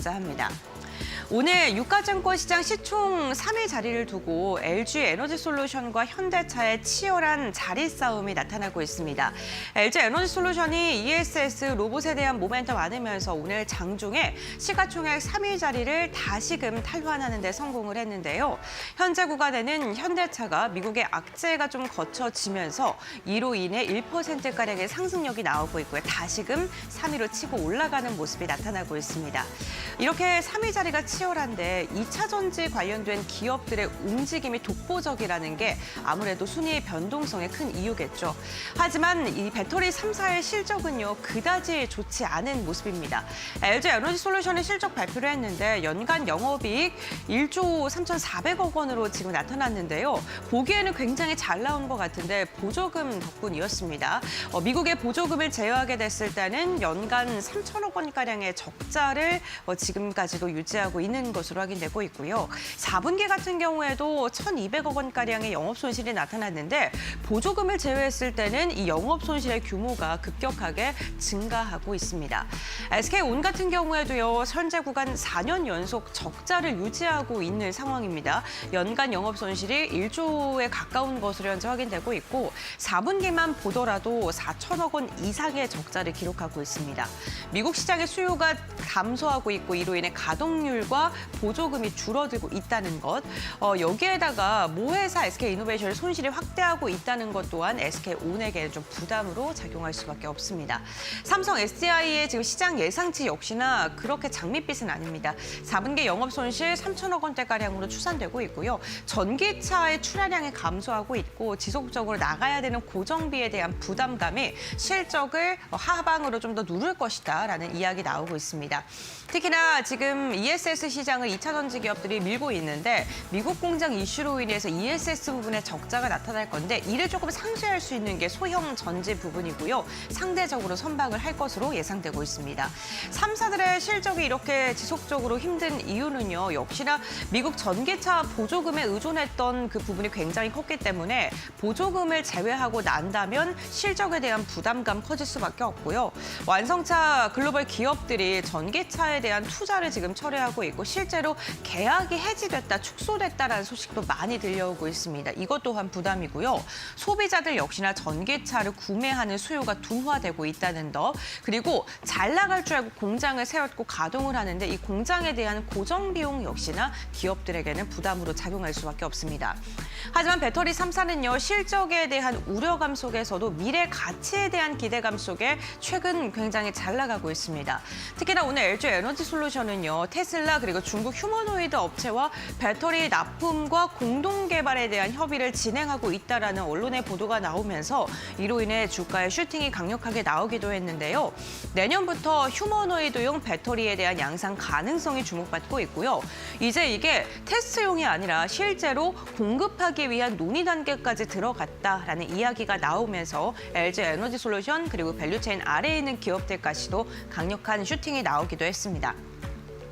합니다. 오늘 유가증권 시장 시총 3위 자리를 두고 LG에너지솔루션과 현대차의 치열한 자리 싸움이 나타나고 있습니다. LG에너지솔루션이 ESS 로봇에 대한 모멘텀 많으면서 오늘 장중에 시가총액 3위 자리를 다시금 탈환하는 데 성공을 했는데요. 현재 구간에는 현대차가 미국의 악재가 좀 거쳐지면서 이로 인해 1%가량의 상승력이 나오고 있고요. 다시금 3위로 치고 올라가는 모습이 나타나고 있습니다. 이렇게 3위 자리가 치열한데 2차 전지 관련된 기업들의 움직임이 독보적이라는 게 아무래도 순위의 변동성의 큰 이유겠죠. 하지만 이 배터리 3사의 실적은요, 그다지 좋지 않은 모습입니다. LG에너지솔루션이 실적 발표를 했는데 연간 영업이익 1조 3,400억 원으로 지금 나타났는데요. 보기에는 굉장히 잘 나온 것 같은데 보조금 덕분이었습니다. 미국의 보조금을 제외하게 됐을 때는 연간 3천억 원가량의 적자를 지금까지도 유지하고 있는 것으로 확인되고 있고요. 4분기 같은 경우에도 1,200억 원가량의 영업 손실이 나타났는데 보조금을 제외했을 때는 이 영업 손실의 규모가 급격하게 증가하고 있습니다. SK온 같은 경우에도요. 현재 구간 4년 연속 적자를 유지하고 있는 상황입니다. 연간 영업 손실이 1조에 가까운 것으로 현재 확인되고 있고 4분기만 보더라도 4천억 원 이상의 적자를 기록하고 있습니다. 미국 시장의 수요가 감소하고 있고 이로 인해 가동률과 보조금이 줄어들고 있다는 것. 여기에다가 모회사 SK이노베이션의 손실이 확대하고 있다는 것 또한 SK온에게는 좀 부담으로 작용할 수밖에 없습니다. 삼성 SDI의 지금 시장 예상치 역시나 그렇게 장밋빛은 아닙니다. 4분기 영업 손실 3천억 원대가량으로 추산되고 있고요. 전기차의 출하량이 감소하고 있고 지속적으로 나가야 되는 고정비에 대한 부담감이 실적을 하방으로 좀 더 누를 것이다라는 이야기 나오고 있습니다. 특히나 지금 ESS 시장을 2차 전지 기업들이 밀고 있는데 미국 공장 이슈로 인해서 ESS 부분에 적자가 나타날 건데 이를 조금 상쇄할 수 있는 게 소형 전지 부분이고요. 상대적으로 선방을 할 것으로 예상되고 있습니다. 3사들의 실적이 이렇게 지속적으로 힘든 이유는요. 역시나 미국 전기차 보조금에 의존했던 그 부분이 굉장히 컸기 때문에 보조금을 제외하고 난다면 실적에 대한 부담감 커질 수밖에 없고요. 완성차 글로벌 기업들이 전기차에 대한 투자를 지금 철회하고 있고 실제로 계약이 해지됐다, 축소됐다라는 소식도 많이 들려오고 있습니다. 이것 또한 부담이고요. 소비자들 역시나 전기차를 구매하는 수요가 둔화되고 있다는 것. 그리고 잘 나갈 줄 알고 공장을 세웠고 가동을 하는데 이 공장에 대한 고정 비용 역시나 기업들에게는 부담으로 작용할 수밖에 없습니다. 하지만 배터리 3사는요. 실적에 대한 우려감 속에서도 미래 가치에 대한 기대감 속에 최근 굉장히 잘 나가고 있습니다. 특히나 오늘 LG에너지솔루션은요. 테슬라 그리고 중국 휴머노이드 업체와 배터리 납품과 공동 개발에 대한 협의를 진행하고 있다라는 언론의 보도가 나오면서 이로 인해 주가의 슈팅이 강력하게 나오기도 했는데요. 내년부터 휴머노이드용 배터리에 대한 양산 가능성이 주목받고 있고요. 이제 이게 테스트용이 아니라 실제로 공급하기 위한 논의 단계까지 들어갔다라는 이야기가 나오면서 LG에너지솔루션 그리고 밸류체인 아래에 있는 기업들까지도 강력한 슈팅이 나오기도 했습니다.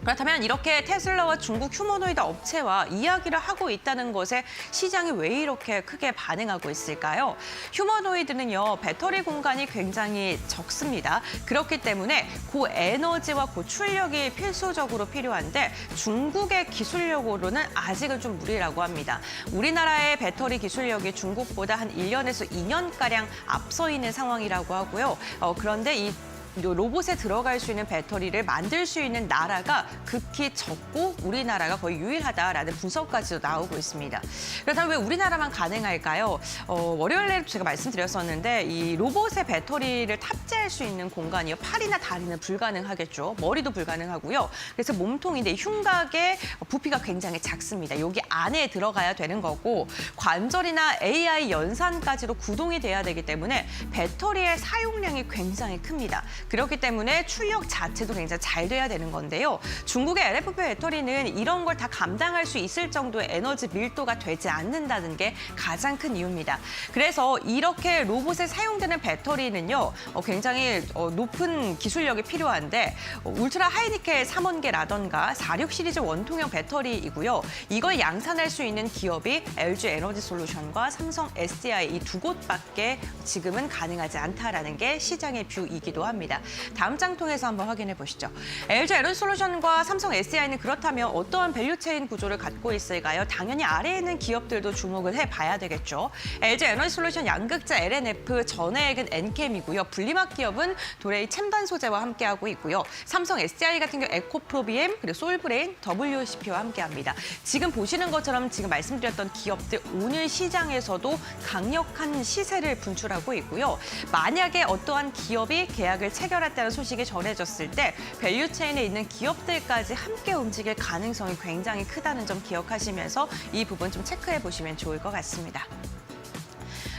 그렇다면 이렇게 테슬라와 중국 휴머노이드 업체와 이야기를 하고 있다는 것에 시장이 왜 이렇게 크게 반응하고 있을까요? 휴머노이드는요, 배터리 공간이 굉장히 적습니다. 그렇기 때문에 고에너지와 고출력이 필수적으로 필요한데 중국의 기술력으로는 아직은 좀 무리라고 합니다. 우리나라의 배터리 기술력이 중국보다 한 1년에서 2년가량 앞서 있는 상황이라고 하고요. 그런데 이 로봇에 들어갈 수 있는 배터리를 만들 수 있는 나라가 극히 적고 우리나라가 거의 유일하다라는 분석까지도 나오고 있습니다. 그렇다면 왜 우리나라만 가능할까요? 월요일에 제가 말씀드렸었는데 이 로봇의 배터리를 탑재할 수 있는 공간이요. 팔이나 다리는 불가능하겠죠. 머리도 불가능하고요. 그래서 몸통인데 흉곽의 부피가 굉장히 작습니다. 여기 안에 들어가야 되는 거고 관절이나 AI 연산까지도 구동이 돼야 되기 때문에 배터리의 사용량이 굉장히 큽니다. 그렇기 때문에 출력 자체도 굉장히 잘 돼야 되는 건데요. 중국의 LFP 배터리는 이런 걸 다 감당할 수 있을 정도의 에너지 밀도가 되지 않는다는 게 가장 큰 이유입니다. 그래서 이렇게 로봇에 사용되는 배터리는요. 굉장히 높은 기술력이 필요한데 울트라 하이니켈 3원계라던가 46 시리즈 원통형 배터리이고요. 이걸 양산할 수 있는 기업이 LG에너지솔루션과 삼성 SDI 이 두 곳밖에 지금은 가능하지 않다라는 게 시장의 뷰이기도 합니다. 있습니다. 다음 장 통해서 한번 확인해 보시죠. LG 에너지솔루션과 삼성 SDI는 그렇다면 어떠한 밸류체인 구조를 갖고 있을까요? 당연히 아래에 있는 기업들도 주목을 해봐야 되겠죠. LG 에너지솔루션 양극재 LNF 전해액은 엔캠이고요. 분리막 기업은 도레이 챔단 소재와 함께하고 있고요. 삼성 SDI 같은 경우 에코프로비엠 그리고 솔브레인, WCP와 함께합니다. 지금 보시는 것처럼 지금 말씀드렸던 기업들 오늘 시장에서도 강력한 시세를 분출하고 있고요. 만약에 어떠한 기업이 계약을 체결했다는 소식이 전해졌을 때 밸류체인에 있는 기업들까지 함께 움직일 가능성이 굉장히 크다는 점 기억하시면서 이 부분 좀 체크해 보시면 좋을 것 같습니다.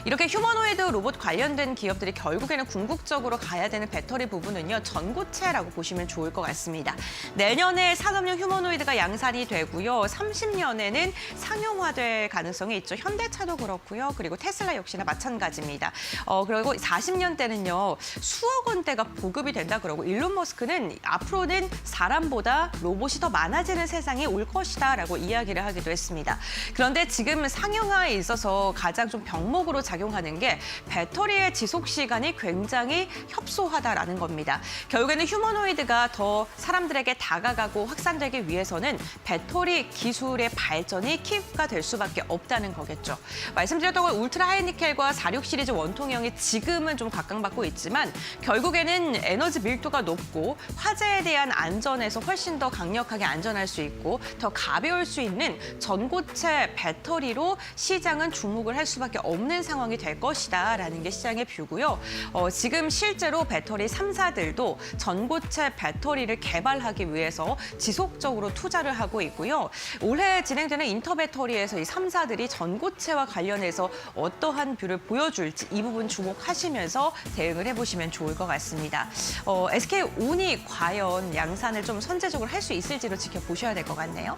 이렇게 휴머노이드 로봇 관련된 기업들이 결국에는 궁극적으로 가야 되는 배터리 부분은요. 전고체라고 보시면 좋을 것 같습니다. 내년에 산업용 휴머노이드가 양산이 되고요. 30년에는 상용화될 가능성이 있죠. 현대차도 그렇고요. 그리고 테슬라 역시나 마찬가지입니다. 그리고 40년대는요. 수억 원대가 보급이 된다 그러고 일론 머스크는 앞으로는 사람보다 로봇이 더 많아지는 세상이 올 것이다라고 이야기를 하기도 했습니다. 그런데 지금 상용화에 있어서 가장 좀 병목으로 작용하는 게 배터리의 지속 시간이 굉장히 협소하다라는 겁니다. 결국에는 휴머노이드가 더 사람들에게 다가가고 확산되기 위해서는 배터리 기술의 발전이 키가 될 수밖에 없다는 거겠죠. 말씀드렸던 건 울트라 하이니켈과 46 시리즈 원통형이 지금은 좀 각광받고 있지만 결국에는 에너지 밀도가 높고 화재에 대한 안전에서 훨씬 더 강력하게 안전할 수 있고 더 가벼울 수 있는 전고체 배터리로 시장은 주목을 할 수밖에 없는 상황이 될 것이다라는 게 시장의 뷰고요. 지금 실제로 배터리 3사들도 전고체 배터리를 개발하기 위해서 지속적으로 투자를 하고 있고요. 올해 진행되는 인터배터리에서 이 3사들이 전고체와 관련해서 어떠한 뷰를 보여줄지 이 부분 주목하시면서 대응을 해보시면 좋을 것 같습니다. SK온이 과연 양산을 좀 선제적으로 할 수 있을지도 지켜보셔야 될 것 같네요.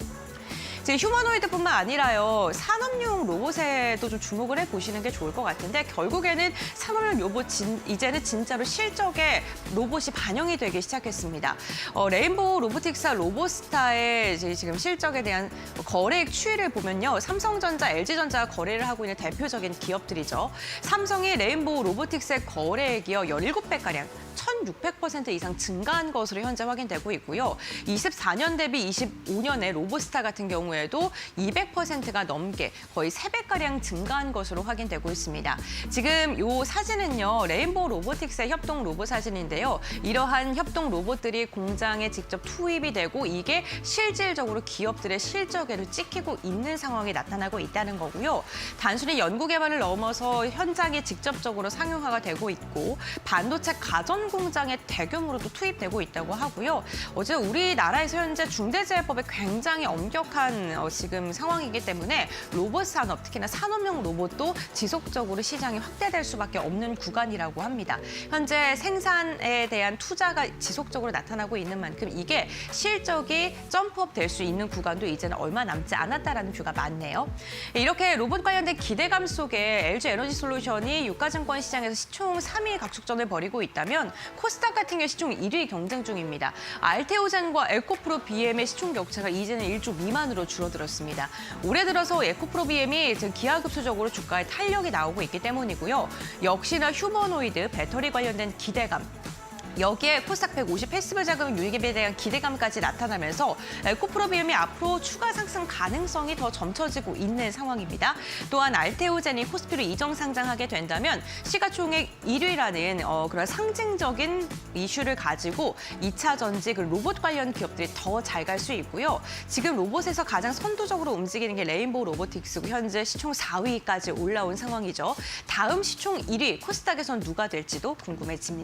지금 휴머노이드뿐만 아니라요. 산업용 로봇에도 좀 주목을 해보시는 게 좋을 것 같은데 결국에는 산업용 로봇 이제는 진짜로 실적에 로봇이 반영이 되기 시작했습니다. 레인보우 로보틱스와 로보스타의 지금 실적에 대한 거래액 추이를 보면요. 삼성전자, LG전자가 거래를 하고 있는 대표적인 기업들이죠. 삼성이 레인보우 로보틱스의 거래액이요. 17배가량. 1,600% 이상 증가한 것으로 현재 확인되고 있고요. 24년 대비 25년에 로보스타 같은 경우에도 200%가 넘게 거의 3배가량 증가한 것으로 확인되고 있습니다. 지금 이 사진은요. 레인보우 로보틱스의 협동 로봇 사진인데요. 이러한 협동 로봇들이 공장에 직접 투입이 되고 이게 실질적으로 기업들의 실적에도 찍히고 있는 상황이 나타나고 있다는 거고요. 단순히 연구 개발을 넘어서 현장에 직접적으로 상용화가 되고 있고 반도체 가전 공장에 대규모로도 투입되고 있다고 하고요. 어제 우리나라에서 현재 중대재해법에 굉장히 엄격한 지금 상황이기 때문에 로봇 산업, 특히나 산업용 로봇도 지속적으로 시장이 확대될 수밖에 없는 구간이라고 합니다. 현재 생산에 대한 투자가 지속적으로 나타나고 있는 만큼 이게 실적이 점프업 될 수 있는 구간도 이제는 얼마 남지 않았다라는 뷰가 많네요. 이렇게 로봇 관련된 기대감 속에 LG 에너지솔루션이 유가증권 시장에서 시총 3위 각축전을 벌이고 있다면 코스닥 같은 경우 시총 1위 경쟁 중입니다. 알테오젠과 에코프로 BM의 시총 격차가 이제는 1조 미만으로 줄어들었습니다. 올해 들어서 에코프로 BM이 기하급수적으로 주가에 탄력이 나오고 있기 때문이고요. 역시나 휴머노이드, 배터리 관련된 기대감, 여기에 코스닥 150 헬스별 자금 유입에 대한 기대감까지 나타나면서 에코프로비움이 앞으로 추가 상승 가능성이 더 점쳐지고 있는 상황입니다. 또한 알테오젠이 코스피로 이정 상장하게 된다면 시가총액 1위라는 그런 상징적인 이슈를 가지고 2차 전지 그 로봇 관련 기업들이 더 잘 갈 수 있고요. 지금 로봇에서 가장 선두적으로 움직이는 게 레인보우 로보틱스고 현재 시총 4위까지 올라온 상황이죠. 다음 시총 1위 코스닥에선 누가 될지도 궁금해집니다.